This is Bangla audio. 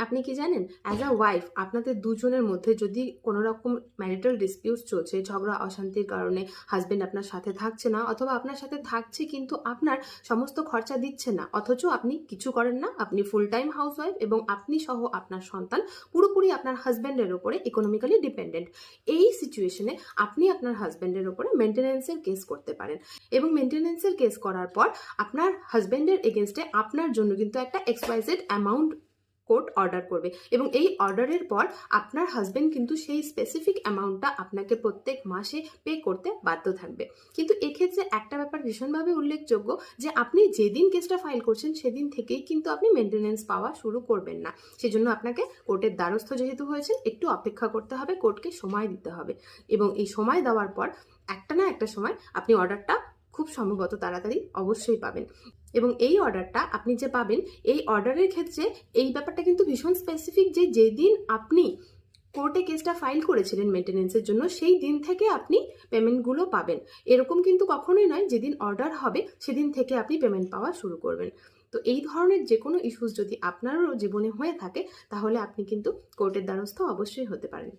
আপনি কি জানেন, অ্যাজ আ ওয়াইফ আপনাদের দুজনের মধ্যে যদি কোনো রকম ম্যারিটাল ডিসপিউট চলছে, ঝগড়া অশান্তির কারণে হাজবেন্ড আপনার সাথে থাকছে না, অথবা আপনার সাথে থাকছে কিন্তু আপনার সমস্ত খরচা দিচ্ছে না, অথচ আপনি কিছু করেন না, আপনি ফুল টাইম হাউস ওয়াইফ এবং আপনি সহ আপনার সন্তান পুরোপুরি আপনার হাজব্যান্ডের ওপরে ইকোনমিক্যালি ডিপেন্ডেন্ট। এই সিচুয়েশনে আপনি আপনার হাজব্যান্ডের ওপরে মেনটেন্যান্সের কেস করতে পারেন, এবং মেনটেন্যান্সের কেস করার পর আপনার হাজব্যান্ডের এগেনস্টে আপনার জন্য কিন্তু একটা এক্সওয়াইজেড অ্যামাউন্ট কোর্ট অর্ডার করবে, এবং এই অর্ডারের পর আপনার হাজবেন্ড কিন্তু সেই স্পেসিফিক অ্যামাউন্টটা আপনাকে প্রত্যেক মাসে পে করতে বাধ্য থাকবে। কিন্তু এক্ষেত্রে একটা ব্যাপার ভীষণভাবে উল্লেখযোগ্য, যে আপনি যেদিন কেসটা ফাইল করছেন সেদিন থেকেই কিন্তু আপনি মেনটেন্যান্স পাওয়া শুরু করবেন না। সেজন্য আপনাকে কোর্টের দ্বারস্থ যেহেতু হয়েছে, একটু অপেক্ষা করতে হবে, কোর্টকে সময় দিতে হবে, এবং এই সময় দেওয়ার পর একটা না একটা সময় আপনি অর্ডারটা খুব সম্ভবত তাড়াতাড়ি অবশ্যই পাবেন। এবং এই অর্ডারটা আপনি যে পাবেন, এই অর্ডারের ক্ষেত্রে এই ব্যাপারটা কিন্তু ভীষণ স্পেসিফিক, যে যেদিন আপনি কোর্টে কেসটা ফাইল করেছিলেন মেনটেন্যান্সের জন্য সেই দিন থেকে আপনি পেমেন্টগুলো পাবেন। এরকম কিন্তু কখনোই নয় যেদিন অর্ডার হবে সেদিন থেকে আপনি পেমেন্ট পাওয়া শুরু করবেন। তো এই ধরনের যে কোনো ইস্যুস যদি আপনারও জীবনে হয়ে থাকে, তাহলে আপনি কিন্তু কোর্টের দ্বারস্থ অবশ্যই হতে পারেন।